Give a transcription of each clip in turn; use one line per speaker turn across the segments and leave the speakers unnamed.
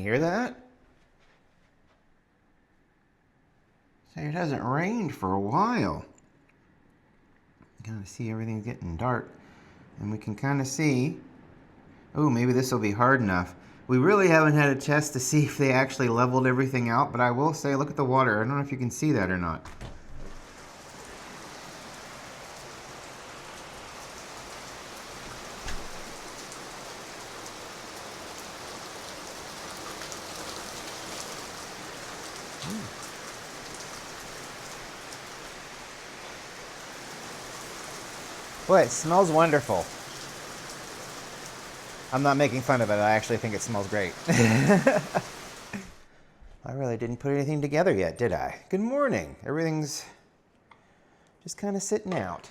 hear that? So it hasn't rained for a while. You kind of see everything's getting dark. And we can kind of see, oh, maybe this will be hard enough. We really haven't had a test to see if they actually leveled everything out, but I will say, look at the water. I don't know if you can see that or not. Boy, it smells wonderful. I'm not making fun of it. I actually think it smells great. I really didn't put anything together yet, did I? Good morning. Everything's just kind of sitting out.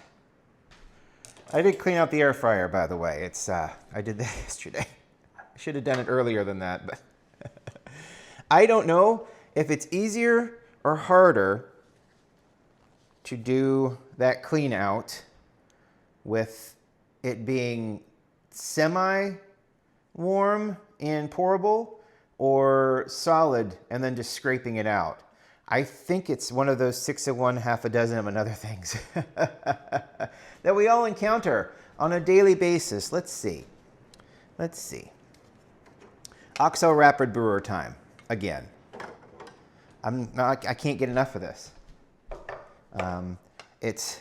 I did clean out the air fryer, by the way. I did that yesterday. I should have done it earlier than that, but I don't know if it's easier or harder to do that clean out with it being semi-warm and pourable, or solid and then just scraping it out. I think it's one of those 6 of one, half a dozen of another things that we all encounter on a daily basis. Let's see. OXO Rapid Brewer time again. I can't get enough of this. It's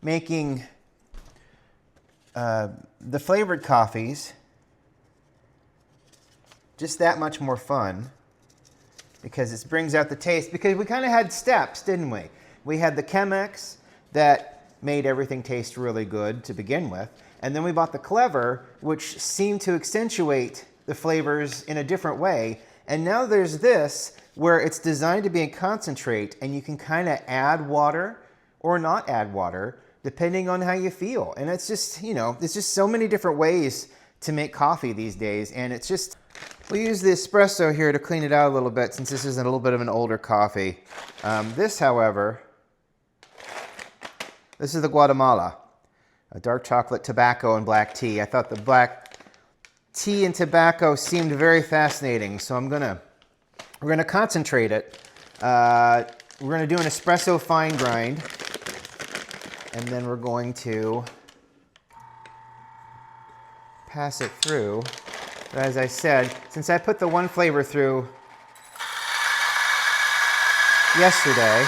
making the flavored coffees just that much more fun, because it brings out the taste. Because we kind of had steps, didn't we? We had the Chemex that made everything taste really good to begin with, and then we bought the Clever, which seemed to accentuate the flavors in a different way. And now there's this, where it's designed to be in concentrate, and you can kind of add water or not add water, depending on how you feel. And it's just, there's just so many different ways to make coffee these days. And it's just, we use the espresso here to clean it out a little bit, since this is a little bit of an older coffee. This, however, this is the Guatemala, a dark chocolate, tobacco, and black tea. I thought the black tea and tobacco seemed very fascinating, so we're gonna concentrate it. We're gonna do an espresso fine grind, and then we're going to pass it through. But as I said, since I put the one flavor through yesterday,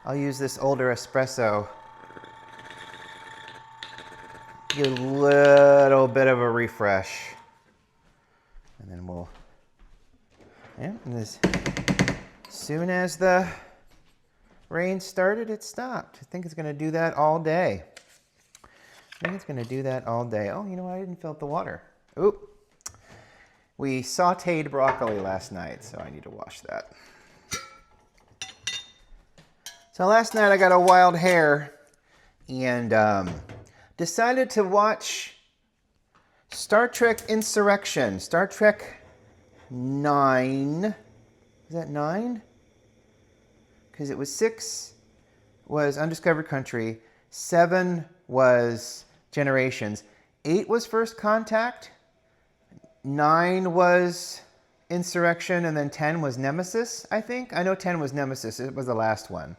I'll use this older espresso. Get a little bit of a refresh. And then and as soon as the rain started, it stopped. I think it's going to do that all day. Oh, you know what? I didn't fill up the water. Oop. We sauteed broccoli last night, so I need to wash that. So last night I got a wild hair and decided to watch Star Trek Insurrection. Star Trek 9. Is that 9? Because it was 6 was Undiscovered Country, 7 was Generations, 8 was First Contact, 9 was Insurrection, and then 10 was Nemesis, I think. I know 10 was Nemesis. It was the last one.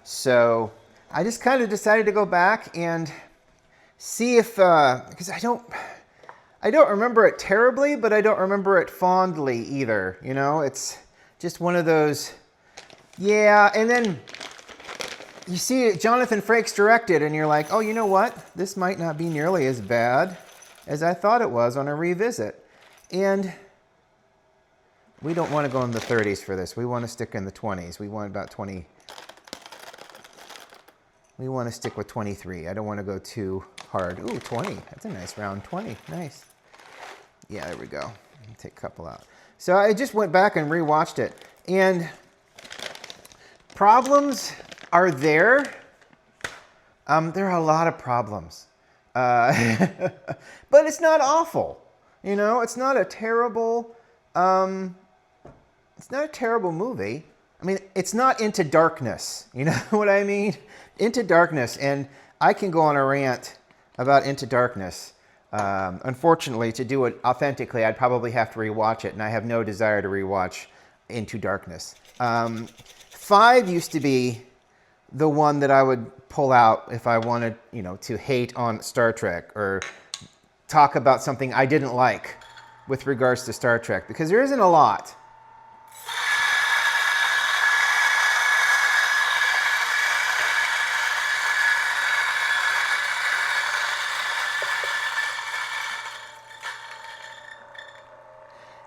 So I just kind of decided to go back and see if, because I don't remember it terribly, but I don't remember it fondly either. It's just one of those, yeah. And then you see Johnathan Frakes directed, and you're like, oh, you know what? This might not be nearly as bad as I thought it was on a revisit. And we don't want to go in the 30s for this. We want to stick in the 20s. We want about 20. We want to stick with 23. I don't want to go too hard. Ooh, 20. That's a nice round 20. Nice. Yeah, there we go. Take a couple out. So I just went back and rewatched it. And problems are there. There are a lot of problems. But it's not awful. It's not a terrible movie. I mean, it's not Into Darkness. You know what I mean? Into Darkness. And I can go on a rant about Into Darkness. Unfortunately, to do it authentically, I'd probably have to rewatch it, and I have no desire to rewatch Into Darkness. 5 used to be the one that I would pull out if I wanted, to hate on Star Trek or talk about something I didn't like with regards to Star Trek, because there isn't a lot.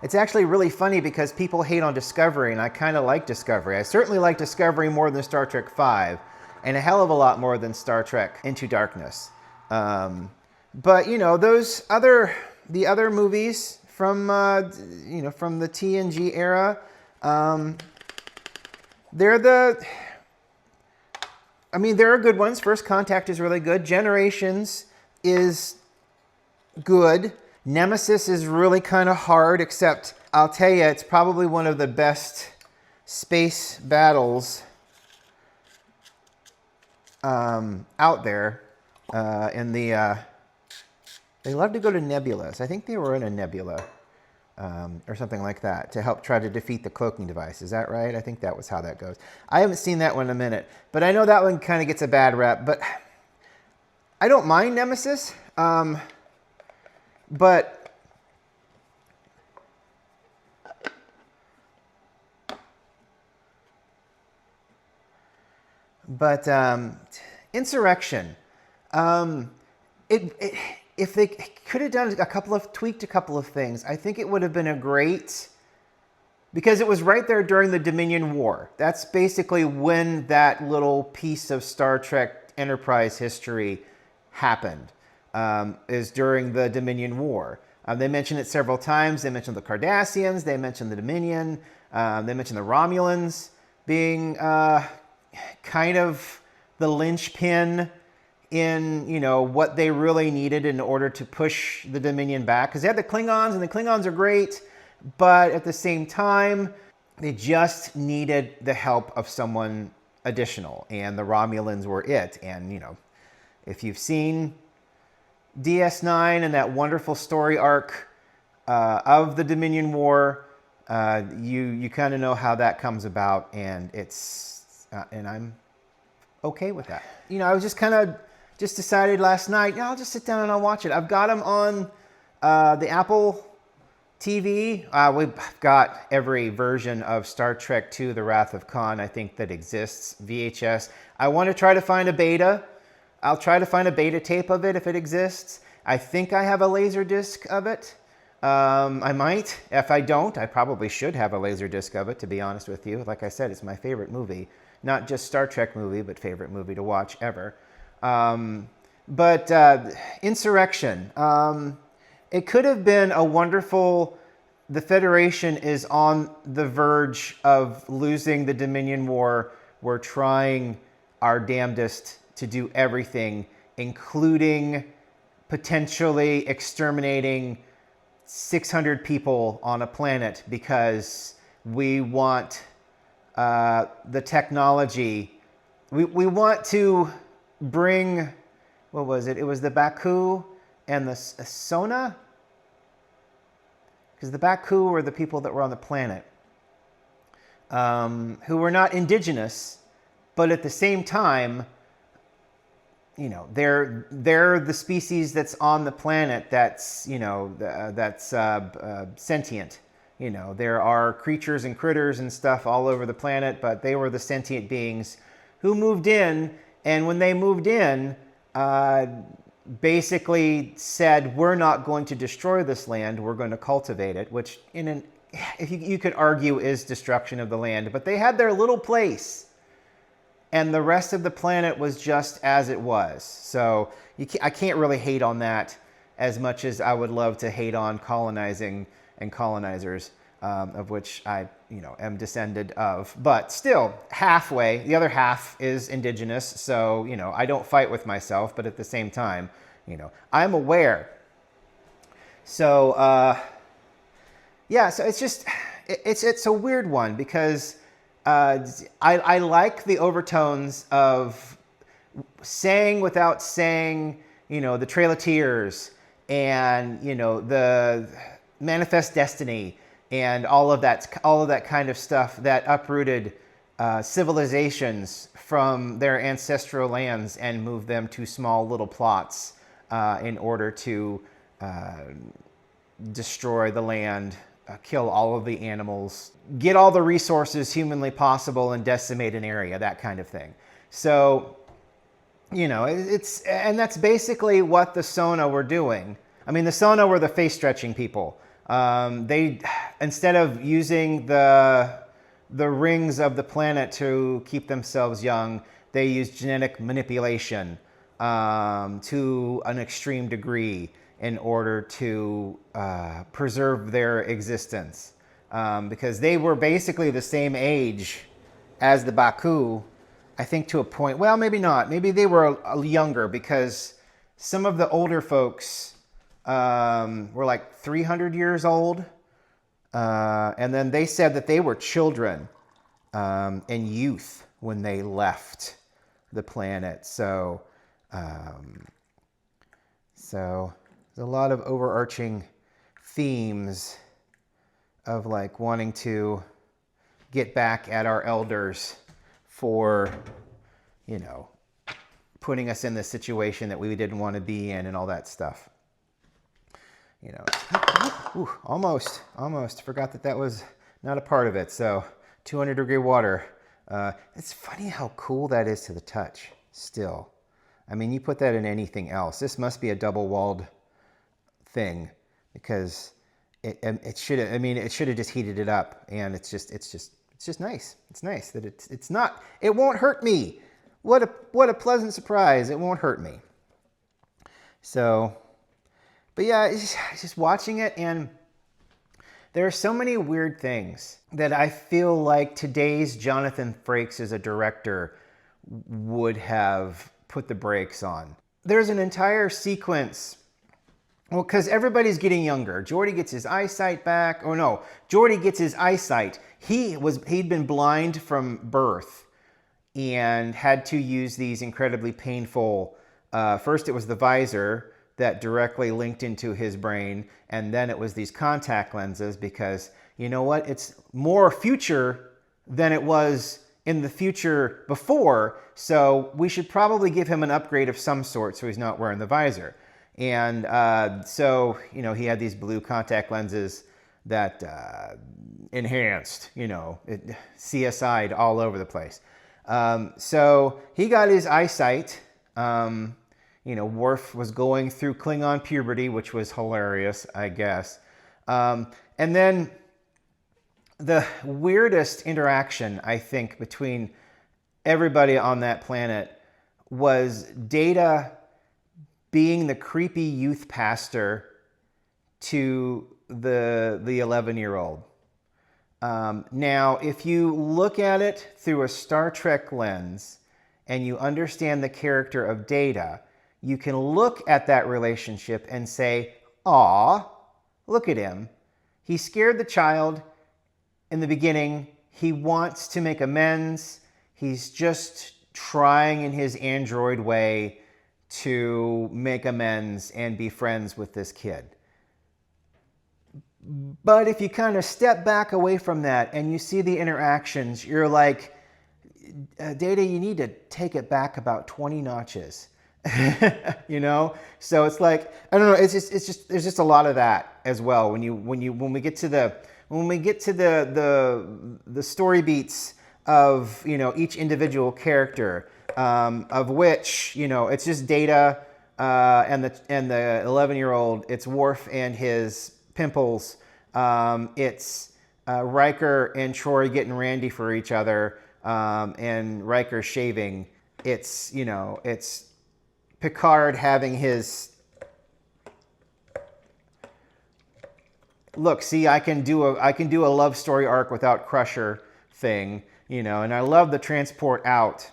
It's actually really funny because people hate on Discovery, and I kind of like Discovery. I certainly like Discovery more than Star Trek 5, and a hell of a lot more than Star Trek Into Darkness. But the other movies from from the TNG era, there are good ones. First Contact is really good. Generations is good. Nemesis is really kind of hard, except I'll tell you, it's probably one of the best space battles out there. They love to go to nebulas. I think they were in a nebula or something like that to help try to defeat the cloaking device. Is that right? I think that was how that goes. I haven't seen that one in a minute, but I know that one kind of gets a bad rep. But I don't mind Nemesis. But Insurrection, if they could have done tweaked a couple of things, I think it would have been a great, because it was right there during the Dominion War. That's basically when that little piece of Star Trek Enterprise history happened. Is during the Dominion War. They mention it several times. They mentioned the Cardassians. They mentioned the Dominion. They mentioned the Romulans being kind of the linchpin in what they really needed in order to push the Dominion back. Because they had the Klingons, and the Klingons are great, but at the same time, they just needed the help of someone additional, and the Romulans were it. And if you've seen DS9 and that wonderful story arc of the Dominion War, you kind of know how that comes about, and and I'm okay with that. I was just decided last night, I'll just sit down and I'll watch it. I've got them on the Apple TV. We've got every version of Star Trek II: The Wrath of Khan, I think, that exists, VHS. I want to try to find a beta. I'll try to find a beta tape of it if it exists. I think I have a laser disc of it. I might. If I don't, I probably should have a laser disc of it, to be honest with you. Like I said, it's my favorite movie. Not just Star Trek movie, but favorite movie to watch ever. But Insurrection. It could have been a wonderful... The Federation is on the verge of losing the Dominion War. We're trying our damnedest to do everything, including potentially exterminating 600 people on a planet because we want the technology. We want to bring, what was it? It was the Baku and the Sona? Because the Baku were the people that were on the planet who were not indigenous, but at the same time, they're the species that's on the planet that's sentient. There are creatures and critters and stuff all over the planet, but they were the sentient beings who moved in, and when they moved in, basically said, we're not going to destroy this land, we're going to cultivate it, which if you could argue is destruction of the land, but they had their little place. And the rest of the planet was just as it was. So I can't really hate on that as much as I would love to hate on colonizing and colonizers, of which I am descended of. But still, halfway, the other half is indigenous. So, I don't fight with myself, but at the same time, I'm aware. So, so it's just, it's a weird one because I like the overtones of saying without saying, the Trail of Tears and, the Manifest Destiny and all of that kind of stuff that uprooted civilizations from their ancestral lands and moved them to small little plots in order to destroy the land, kill all of the animals, get all the resources humanly possible and decimate an area, that kind of thing. So, and that's basically what the Sona were doing. I mean, the Sona were the face-stretching people. They, instead of using the rings of the planet to keep themselves young, they used genetic manipulation to an extreme degree in order to preserve their existence. Because they were basically the same age as the Baku, I think, to a point. Well, maybe not. Maybe they were younger, because some of the older folks were like 300 years old. And then they said that they were children and youth when they left the planet. So there's a lot of overarching themes of like wanting to get back at our elders for, putting us in this situation that we didn't want to be in and all that stuff. Almost forgot that was not a part of it. So 200-degree water. It's funny how cool that is to the touch still. I mean, you put that in anything else. This must be a double-walled thing, because it should have just heated it up, and it's just nice. It's nice that it won't hurt me. What a pleasant surprise. It won't hurt me. So, but yeah, it's just watching it, and there are so many weird things that I feel like today's Johnathan Frakes as a director would have put the brakes on. There's an entire sequence, well, because everybody's getting younger. Geordi gets his eyesight back. Oh no, Geordi gets his eyesight. He'd been blind from birth and had to use these incredibly painful, first it was the visor that directly linked into his brain, and then it was these contact lenses, because you know what? It's more future than it was in the future before, so we should probably give him an upgrade of some sort so he's not wearing the visor. And so, he had these blue contact lenses that enhanced, CSI'd all over the place. So he got his eyesight. Worf was going through Klingon puberty, which was hilarious, I guess. And then the weirdest interaction, I think, between everybody on that planet was Data being the creepy youth pastor to the 11-year-old. Now, if you look at it through a Star Trek lens and you understand the character of Data, you can look at that relationship and say, "Aw, look at him. He scared the child in the beginning. He wants to make amends. He's just trying in his android way to make amends and be friends with this kid." But if you kind of step back away from that and you see the interactions, you're like, Data, you need to take it back about 20 notches. So it's like, I don't know, it's just there's just a lot of that as well when we get to the story beats of each individual character, of which it's just Data and the 11-year-old. It's Worf and his pimples. It's Riker and Troy getting randy for each other, and Riker shaving. It's Picard having his look. See, I can do a love story arc without Crusher thing, and I love the transport out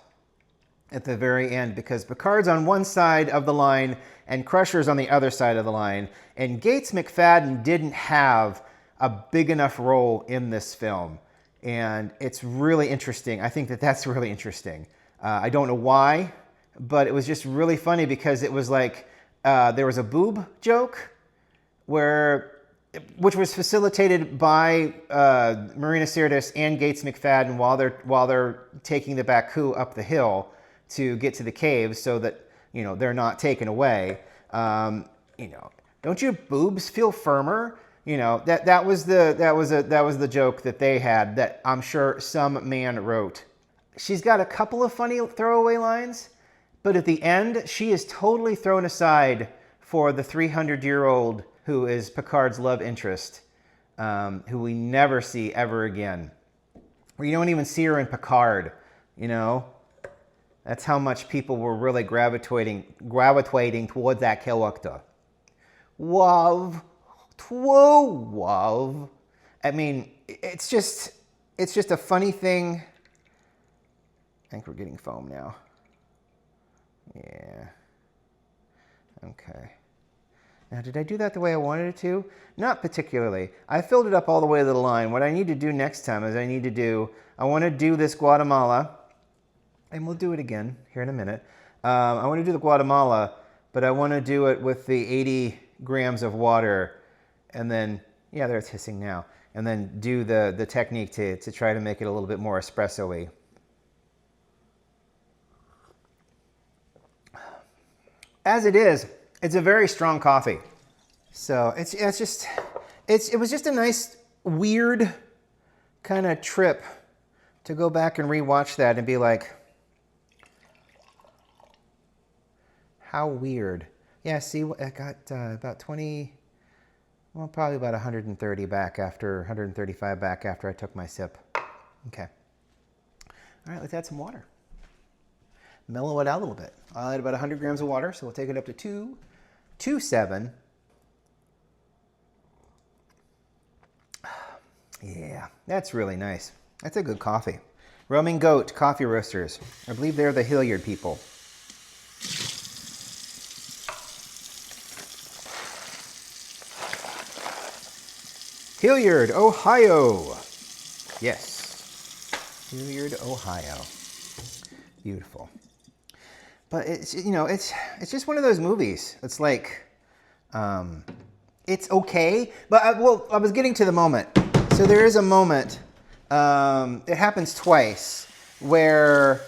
at the very end, because Picard's on one side of the line and Crusher's on the other side of the line, and Gates McFadden didn't have a big enough role in this film. And it's really interesting. I think that that's really interesting. I don't know why, but it was just really funny because it was like there was a boob joke which was facilitated by Marina Sirtis and Gates McFadden while they're taking the Baku up the hill to get to the caves so that they're not taken away. Don't your boobs feel firmer? That was the joke that they had that I'm sure some man wrote. She's got a couple of funny throwaway lines, but at the end she is totally thrown aside for the 300-year-old who is Picard's love interest, who we never see ever again. Or you don't even see her in Picard, That's how much people were really gravitating towards that character. Wow. Wow. I mean, it's just a funny thing. I think we're getting foam now. Yeah. Okay. Now, did I do that the way I wanted it to? Not particularly. I filled it up all the way to the line. What I need to do next time is I want to do this Guatemala, and we'll do it again here in a minute. I want to do the Guatemala, but I want to do it with the 80 grams of water, and then, yeah, there it's hissing now, and then do the technique to try to make it a little bit more espresso-y. As it is, it's a very strong coffee. So it was just a nice, weird kind of trip to go back and rewatch that and be like, how weird. Yeah, see, I got about 20, well, probably about 135 back after I took my sip. Okay. All right, let's add some water. Mellow it out a little bit. I'll add about 100 grams of water, so we'll take it up to 2.7. Yeah, that's really nice. That's a good coffee. Roaming Goat Coffee Roasters. I believe they're the Hilliard people. Hilliard, Ohio. Yes. Hilliard, Ohio. Beautiful. But it's just one of those movies. It's like, it's okay. But I was getting to the moment. So there is a moment, it happens twice, where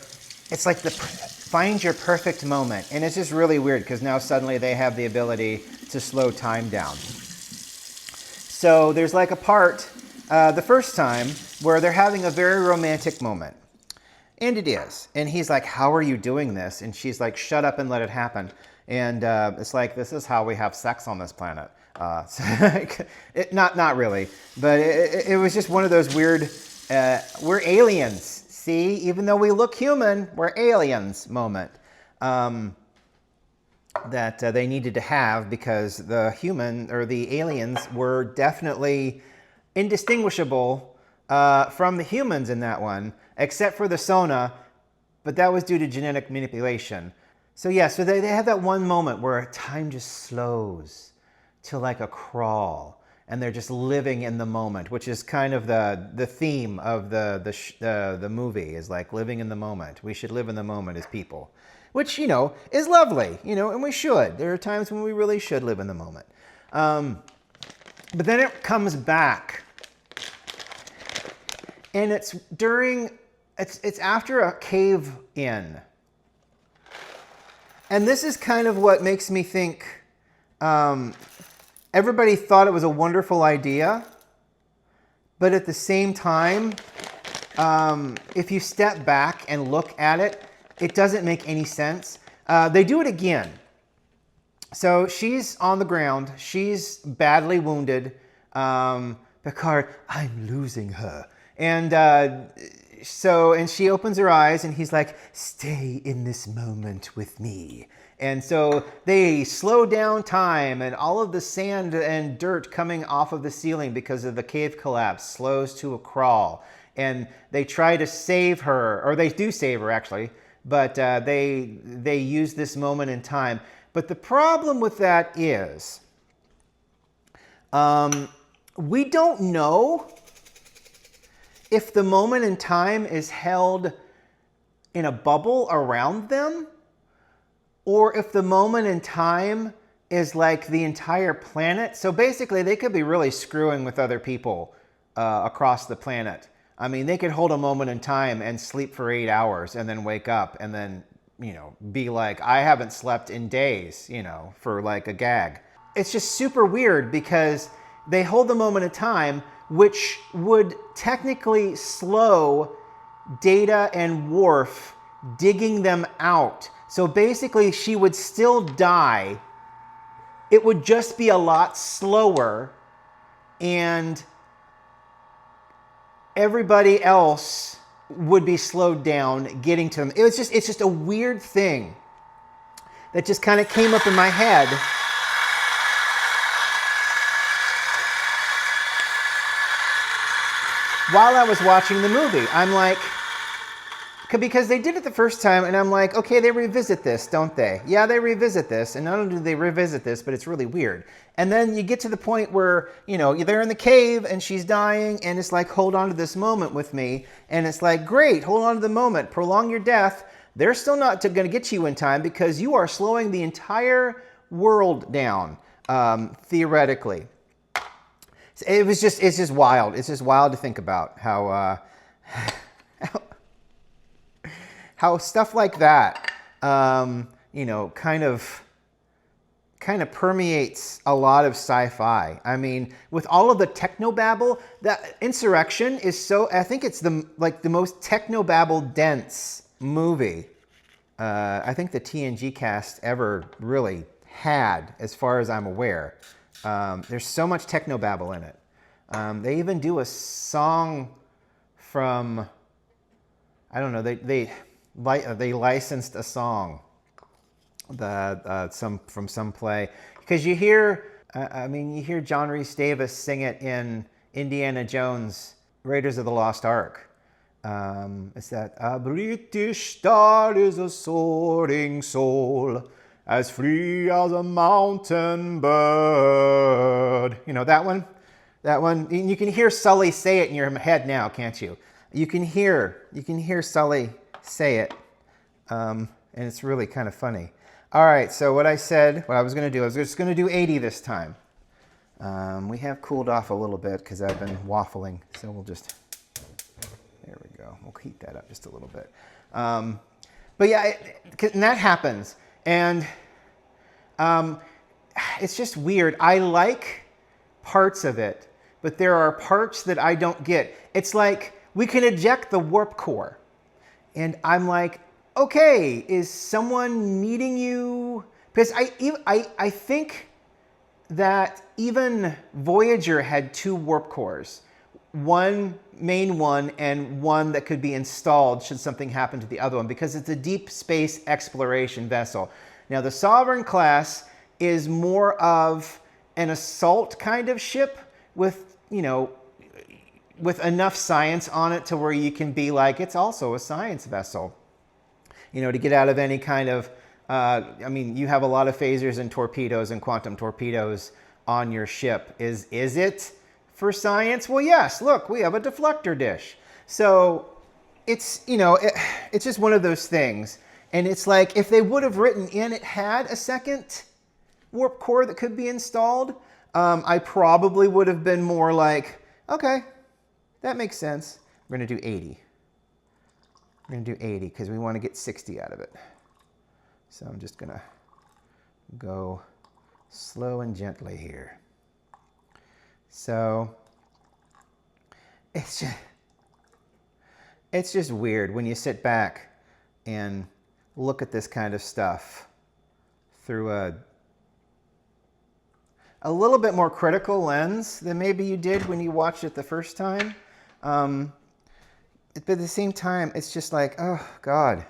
it's like find your perfect moment. And it's just really weird because now suddenly they have the ability to slow time down. So there's like a part, the first time, where they're having a very romantic moment. And it is. And he's like, how are you doing this? And she's like, shut up and let it happen. And it's like, this is how we have sex on this planet. Not really. But it was just one of those weird, we're aliens. See, even though we look human, we're aliens moment. That they needed to have because the aliens were definitely indistinguishable from the humans in that one, except for the Sona, but that was due to genetic manipulation. So yeah, so they have that one moment where time just slows to like a crawl, and they're just living in the moment, which is kind of the theme of the movie, is like living in the moment. We should live in the moment as people, which, is lovely, and we should. There are times when we really should live in the moment. But then it comes back, and it's after a cave-in. And this is kind of what makes me think everybody thought it was a wonderful idea, but at the same time, if you step back and look at it, it doesn't make any sense. They do it again. So she's on the ground. She's badly wounded. Picard, I'm losing her. And she opens her eyes, and he's like, stay in this moment with me. And so they slow down time, and all of the sand and dirt coming off of the ceiling because of the cave collapse slows to a crawl. And they try to save her, or they do save her actually, but they use this moment in time. But the problem with that is we don't know if the moment in time is held in a bubble around them, or if the moment in time is like the entire planet. So basically, they could be really screwing with other people across the planet. I mean, they could hold a moment in time and sleep for 8 hours and then wake up and then, you know, be like, I haven't slept in days, you know, for like a gag. It's just super weird because they hold the moment in time, which would technically slow Data and Worf digging them out. So basically, she would still die. It would just be a lot slower, and everybody else would be slowed down getting to them. It's just a weird thing that just kind of came up in my head. While I was watching the movie, I'm like, because they did it the first time, and I'm like, okay, they revisit this, don't they? Yeah, they revisit this, and not only do they revisit this, but it's really weird. And then you get to the point where, you know, they're in the cave, and she's dying, and it's like, hold on to this moment with me. And it's like, great, hold on to the moment, prolong your death. They're still not going to get you in time because you are slowing the entire world down, theoretically. It's just wild. It's just wild to think about how stuff like that, you know, kind of permeates a lot of sci-fi. I mean, with all of the technobabble, that Insurrection is so, I think it's the most technobabble dense movie I think the TNG cast ever really had, as far as I'm aware. There's so much technobabble in it. They even do a song from, I don't know, they licensed a song from some play, because you hear John Rhys Davis sing it in Indiana Jones, Raiders of the Lost Ark. It's that, a British star is a soaring soul, as free as a mountain bird. You know that one? That one, you can hear Sully say it in your head now, can't you? You can hear Sully say it, and it's really kind of funny. All right, so what I was going to do, I was just going to do 80 this time. We have cooled off a little bit because I've been waffling, so we'll just, there we go. We'll heat that up just a little bit. But yeah, and that happens, and it's just weird. I like parts of it, but there are parts that I don't get. It's like, we can eject the warp core. And I'm like, okay, is someone meeting you? Because I think that even Voyager had 2 warp cores. One main one and one that could be installed should something happen to the other one, because it's a deep space exploration vessel. Now the Sovereign class is more of an assault kind of ship with, you know, with enough science on it to where you can be like, it's also a science vessel, you know, to get out of any kind of, I mean, you have a lot of phasers and torpedoes and quantum torpedoes on your ship. Is it for science? Well, yes, look, we have a deflector dish. So it's, you know, it's just one of those things. And it's like, if they would have written in, it had a second warp core that could be installed, I probably would have been more like, okay, that makes sense. We're going to do 80. We're going to do 80 because we want to get 60 out of it. So I'm just going to go slow and gently here. So it's just weird when you sit back and look at this kind of stuff through a little bit more critical lens than maybe you did when you watched it the first time. But at the same time, it's just like, oh God,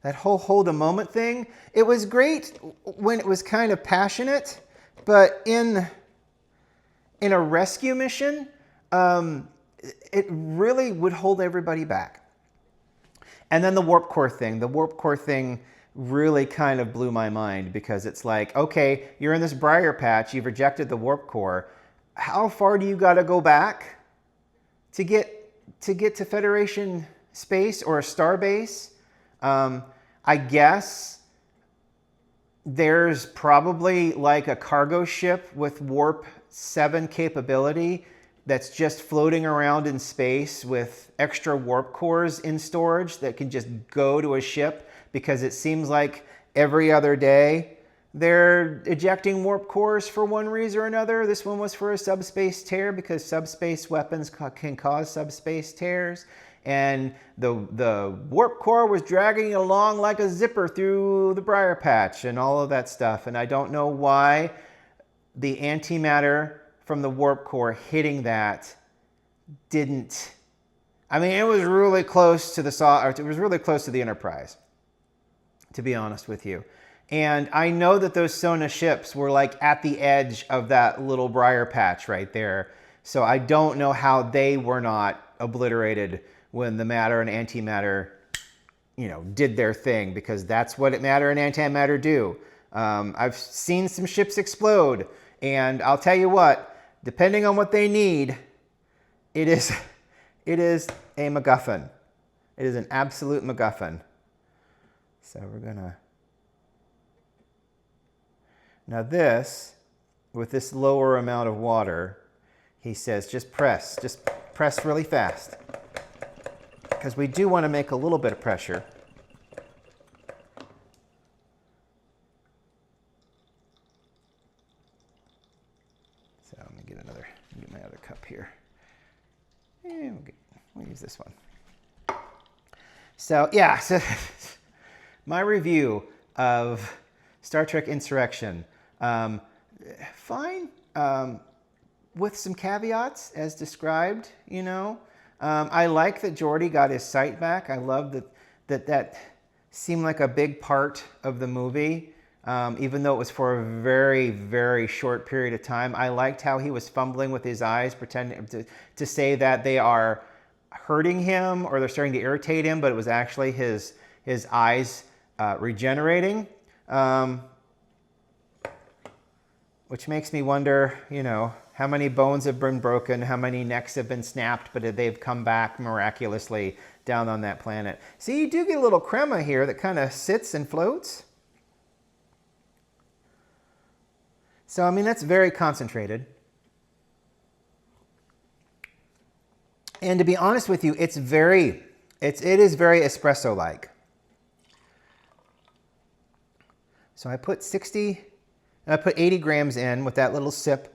that whole hold a moment thing. It was great when it was kind of passionate, but in a rescue mission, it really would hold everybody back. And then the warp core thing really kind of blew my mind, because it's like, okay, you're in this briar patch, you've rejected the warp core. How far do you got to go back to get to get to Federation space or a star base. I guess there's probably like a cargo ship with warp 7 capability that's just floating around in space with extra warp cores in storage that can just go to a ship, because it seems like every other day they're ejecting warp cores for one reason or another. This one was for a subspace tear because subspace weapons can cause subspace tears. And the warp core was dragging it along like a zipper through the briar patch and all of that stuff. And I don't know why the antimatter from the warp core hitting that didn't. I mean, it was really close to it was really close to the Enterprise, to be honest with you. And I know that those Sona ships were like at the edge of that little briar patch right there. So I don't know how they were not obliterated when the matter and antimatter, did their thing, because that's what matter and antimatter do. I've seen some ships explode, and I'll tell you what, depending on what they need, it is a MacGuffin. It is an absolute MacGuffin. So we're gonna. Now this, with this lower amount of water, he says just press really fast, because we do want to make a little bit of pressure. So let me get my other cup here. And we'll use this one. So yeah, so my review of Star Trek Insurrection, fine, with some caveats as described, I like that Geordi got his sight back. I love that seemed like a big part of the movie, even though it was for a very, very short period of time. I liked how he was fumbling with his eyes, pretending to say that they are hurting him or they're starting to irritate him, but it was actually his eyes regenerating, which makes me wonder, how many bones have been broken, how many necks have been snapped, but they've come back miraculously down on that planet. See, you do get a little crema here that kind of sits and floats. So, I mean, that's very concentrated. And to be honest with you, it is very espresso-like. So I put 80 grams in with that little sip.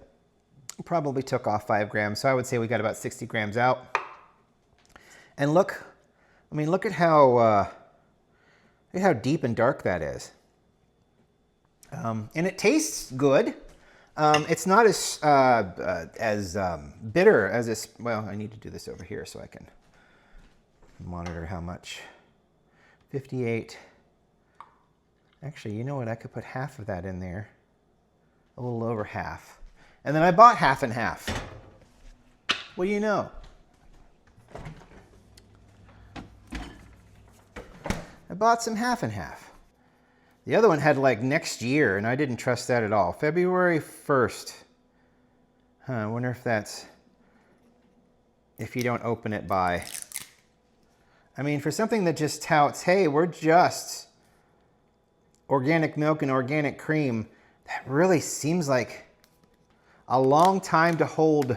Probably took off 5 grams, so I would say we got about 60 grams out. And look at how deep and dark that is. And it tastes good. It's not as bitter as this. Well, I need to do this over here so I can monitor how much. 58. Actually, you know what? I could put half of that in there. A little over half. And then I bought half and half. What do you know? I bought some half and half. The other one had like next year, and I didn't trust that at all. February 1st. I wonder if that's if you don't open it by. I mean, for something that just touts, hey, we're just organic milk and organic cream, that really seems like a long time to hold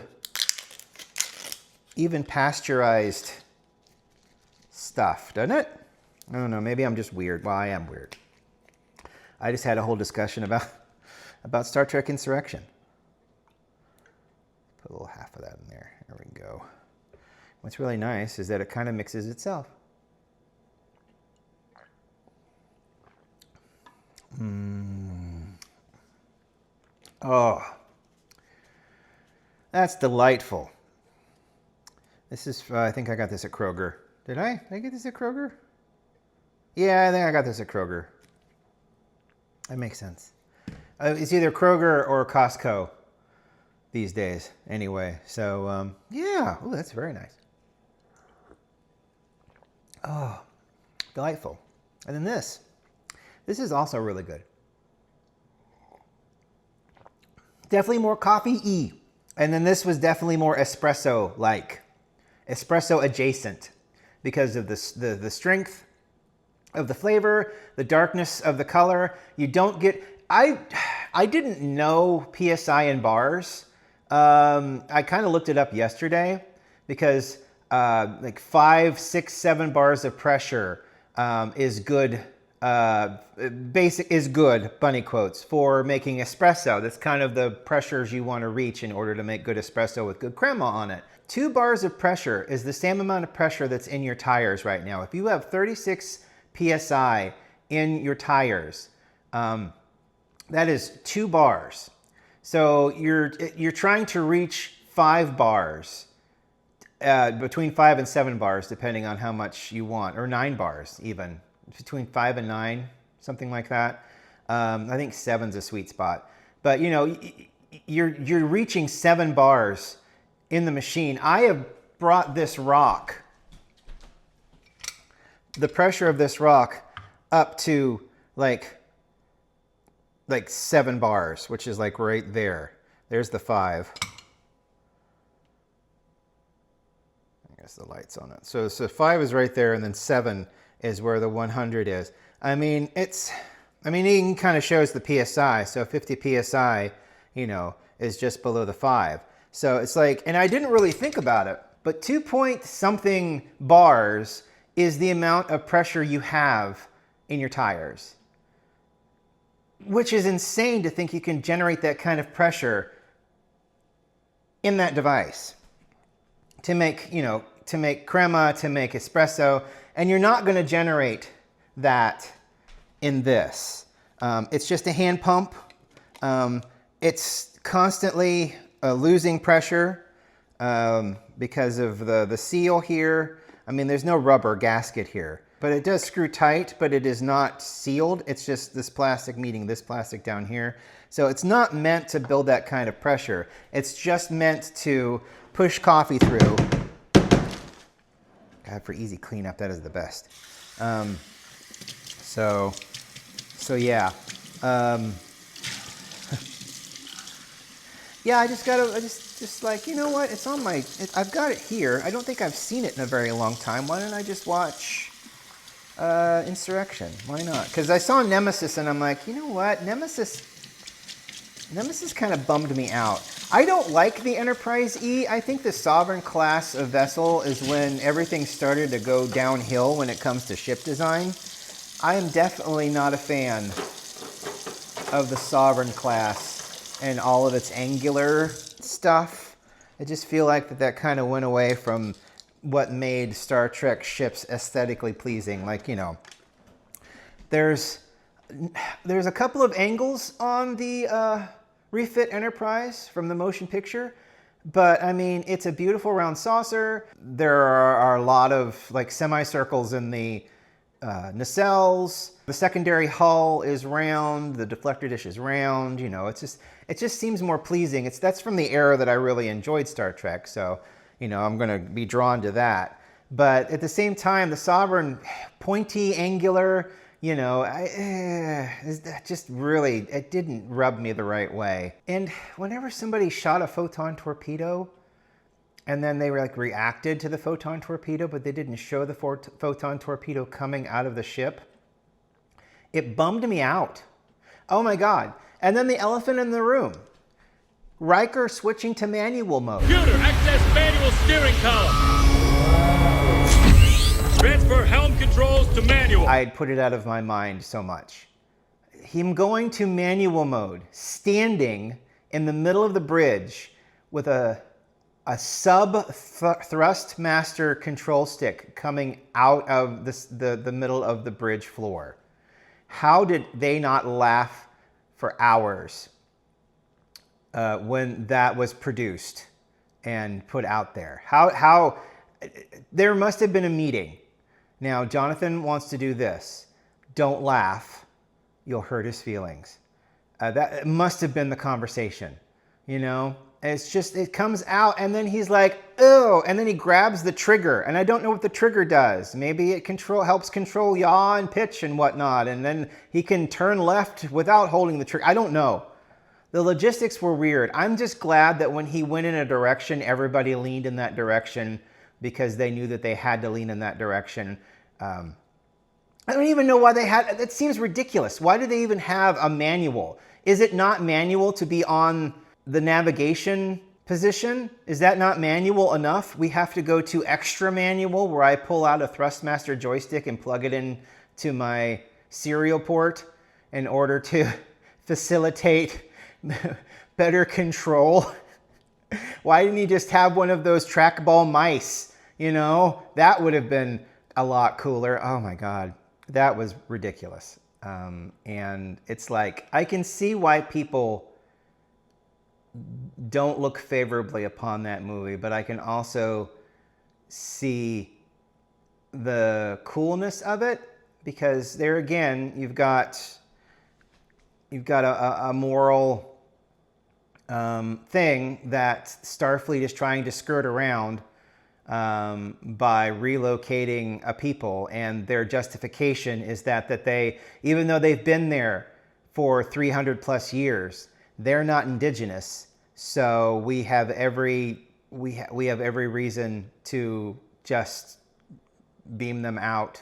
even pasteurized stuff, doesn't it? I don't know, maybe I'm just weird. Well, I am weird. I just had a whole discussion about Star Trek Insurrection. Put a little half of that in there. There we go. What's really nice is that it kind of mixes itself. Oh, that's delightful. This is, I think I got this at Kroger. Did I get this at Kroger? Yeah, I think I got this at Kroger. That makes sense. It's either Kroger or Costco these days, anyway. So, yeah. Oh, that's very nice. Oh, delightful. And then this. This is also really good. Definitely more coffee-y. And then this was definitely more espresso-like. espresso adjacent because of the strength of the flavor, the darkness of the color. You don't get, I didn't know PSI in bars. I kind of looked it up yesterday because like 5, 6, 7 bars of pressure is good. Basic is good, bunny quotes, for making espresso. That's kind of the pressures you want to reach in order to make good espresso with good crema on it. 2 bars of pressure is the same amount of pressure that's in your tires right now. If you have 36 PSI in your tires, that is 2 bars. So you're trying to reach 5 bars, between 5 and 7 bars, depending on how much you want, or 9 bars even, between 5 and 9, something like that. I think 7's a sweet spot. But you know, you're reaching 7 bars in the machine. I have brought this rock, the pressure of this rock, up to like 7 bars, which is like right there. There's the 5. I guess the light's on it. So 5 is right there, and then 7 is where the 100 is. I mean, it kind of shows the PSI. So 50 PSI, you know, is just below the 5. So it's like, and I didn't really think about it, but 2 point something bars is the amount of pressure you have in your tires, which is insane to think you can generate that kind of pressure in that device to make, you know, to make crema, to make espresso, and you're not going to generate that in this. It's just a hand pump. It's constantly losing pressure because of the seal here. I mean, there's no rubber gasket here, but it does screw tight, but it is not sealed. It's just this plastic meeting this plastic down here. So it's not meant to build that kind of pressure. It's just meant to push coffee through. God, for easy cleanup, that is the best. So yeah. Yeah, I just like, you know what? It's on my, I've got it here. I don't think I've seen it in a very long time. Why don't I just watch Insurrection? Why not? Because I saw Nemesis and I'm like, you know what? Nemesis kind of bummed me out. I don't like the Enterprise E. I think the Sovereign class of vessel is when everything started to go downhill when it comes to ship design. I am definitely not a fan of the Sovereign class and all of its angular stuff. I just feel like that kind of went away from what made Star Trek ships aesthetically pleasing. Like, you know, there's a couple of angles on the refit Enterprise from the motion picture, but I mean, it's a beautiful round saucer. There are a lot of like semicircles in the nacelles. The secondary hull is round. The deflector dish is round. You know, it just seems more pleasing. That's from the era that I really enjoyed Star Trek. So, you know, I'm going to be drawn to that. But at the same time, the Sovereign, pointy, angular, you know, it didn't rub me the right way. And whenever somebody shot a photon torpedo, and then they reacted to the photon torpedo, but they didn't show the photon torpedo coming out of the ship, it bummed me out. Oh my God. And then the elephant in the room. Riker switching to manual mode.
Computer, access manual steering column. Transfer helm controls to manual.
I had put it out of my mind so much. Him going to manual mode, standing in the middle of the bridge with a sub-thrust master control stick coming out of the middle of the bridge floor. How did they not laugh for hours when that was produced and put out there? How there must have been a meeting. Now, Johnathan wants to do this. Don't laugh. You'll hurt his feelings. That must have been the conversation, you know? It's just, it comes out and then he's like, oh, and then he grabs the trigger and I don't know what the trigger does. Maybe it helps control yaw and pitch and whatnot. And then he can turn left without holding the trigger. I don't know. The logistics were weird. I'm just glad that when he went in a direction, everybody leaned in that direction because they knew that they had to lean in that direction. I don't even know why they had, that seems ridiculous. Why do they even have a manual? Is it not manual to be on the navigation position? Is that not manual enough? We have to go to extra manual where I pull out a Thrustmaster joystick and plug it in to my serial port in order to facilitate better control. Why didn't he just have one of those trackball mice? You know, that would have been a lot cooler. Oh my God, that was ridiculous. And it's like, I can see why people don't look favorably upon that movie, but I can also see the coolness of it, because there again, you've got a moral thing that Starfleet is trying to skirt around by relocating a people, and their justification is that they, even though they've been there for 300 plus years, they're not indigenous, so we have every reason to just beam them out,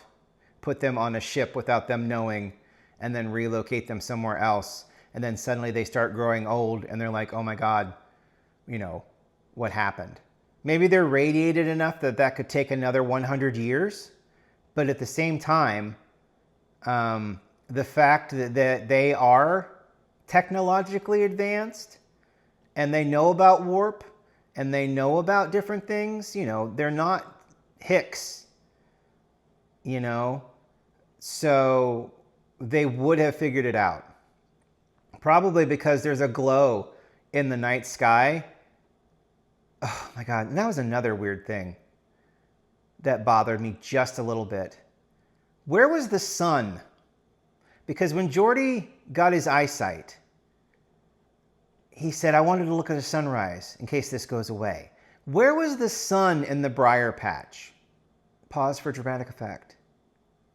put them on a ship without them knowing, and then relocate them somewhere else. And then suddenly they start growing old and they're like, oh my God, you know, what happened? Maybe they're radiated enough that that could take another 100 years. But at the same time, the fact that they are technologically advanced and they know about warp and they know about different things, you know, they're not Hicks, you know, so they would have figured it out. Probably because there's a glow in the night sky. Oh my God, and that was another weird thing that bothered me just a little bit. Where was the sun? Because when Geordi got his eyesight, he said, I wanted to look at a sunrise in case this goes away. Where was the sun in the briar patch? Pause for dramatic effect.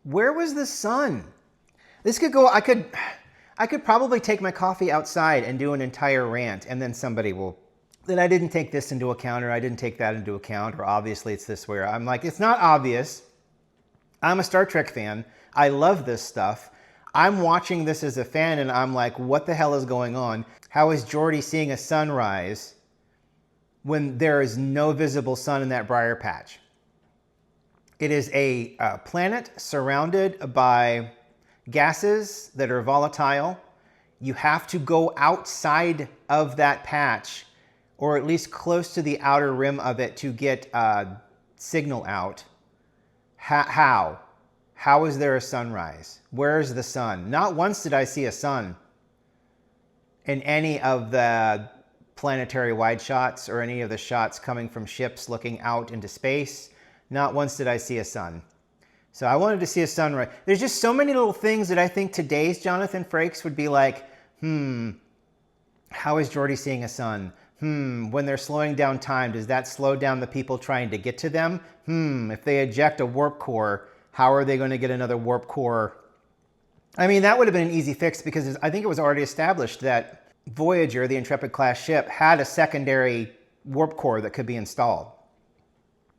Where was the sun? This could go, I could probably take my coffee outside and do an entire rant, and then somebody will, that I didn't take this into account, or I didn't take that into account, or obviously it's this way. I'm like, it's not obvious. I'm a Star Trek fan. I love this stuff. I'm watching this as a fan and I'm like, what the hell is going on? How is Geordi seeing a sunrise when there is no visible sun in that briar patch? It is a planet surrounded by gases that are volatile. You have to go outside of that patch, or at least close to the outer rim of it, to get signal out. How? How is there a sunrise? Where's the sun? Not once did I see a sun in any of the planetary wide shots or any of the shots coming from ships looking out into space. Not once did I see a sun. So I wanted to see a sunrise. There's just so many little things that I think today's Johnathan Frakes would be like, how is Geordi seeing a sun? When they're slowing down time, does that slow down the people trying to get to them? If they eject a warp core, how are they going to get another warp core? I mean, that would have been an easy fix, because I think it was already established that Voyager, the Intrepid class ship, had a secondary warp core that could be installed.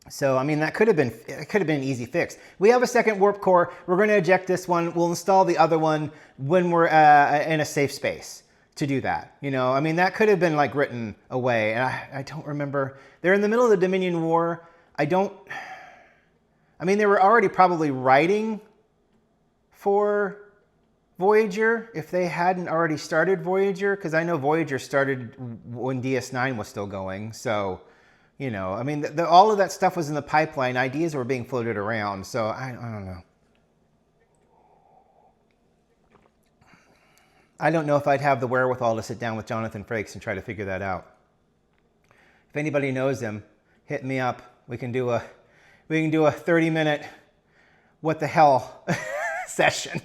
So, I mean, it could have been an easy fix. We have a second warp core. We're going to eject this one. We'll install the other one when we're in a safe space to do that. You know, I mean, that could have been like written away. And I don't remember. They're in the middle of the Dominion War. I mean, they were already probably writing for Voyager if they hadn't already started Voyager, because I know Voyager started when DS9 was still going. So, you know, I mean, all of that stuff was in the pipeline. Ideas were being floated around. So I don't know. I don't know if I'd have the wherewithal to sit down with Johnathan Frakes and try to figure that out. If anybody knows him, hit me up. We can do a 30-minute what the hell session.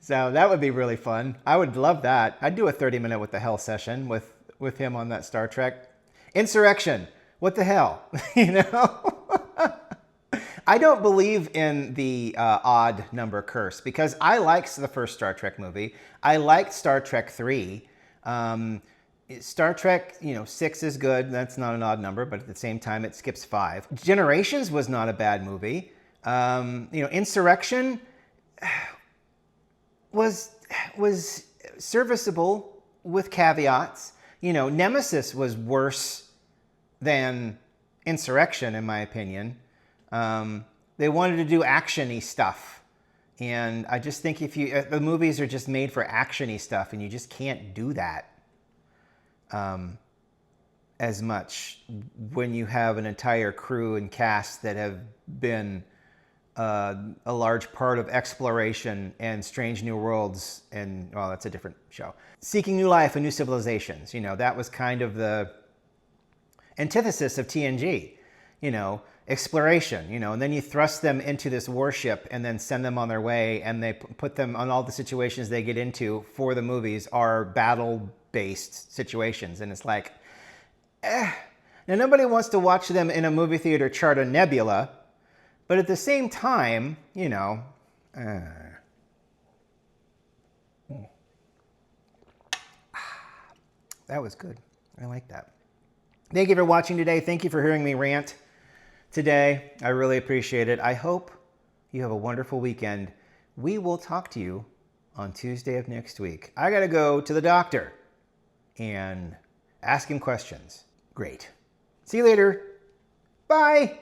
So that would be really fun. I would love that. I'd do a 30-minute what the hell session with him on that Star Trek. Insurrection. What the hell? You know? I don't believe in the odd number curse, because I liked the first Star Trek movie. I liked Star Trek 3. You Star Trek, 6 is good. That's not an odd number, but at the same time, it skips 5. Generations was not a bad movie. Insurrection was serviceable with caveats. Nemesis was worse than Insurrection, in my opinion. They wanted to do action-y stuff. And I just think the movies are just made for action-y stuff, and you just can't do that as much when you have an entire crew and cast that have been a large part of exploration and Strange New Worlds, and that's a different show. Seeking New Life and New Civilizations, that was kind of the antithesis of TNG, exploration, and then you thrust them into this warship and then send them on their way, and they put them on all the situations they get into for the movies are battle-based situations, and it's like, Now nobody wants to watch them in a movie theater chart a nebula, but at the same time, that was good. I like that. Thank you for watching today. Thank you for hearing me rant today. I really appreciate it. I hope you have a wonderful weekend. We will talk to you on Tuesday of next week. I got to go to the doctor and ask him questions. Great. See you later. Bye.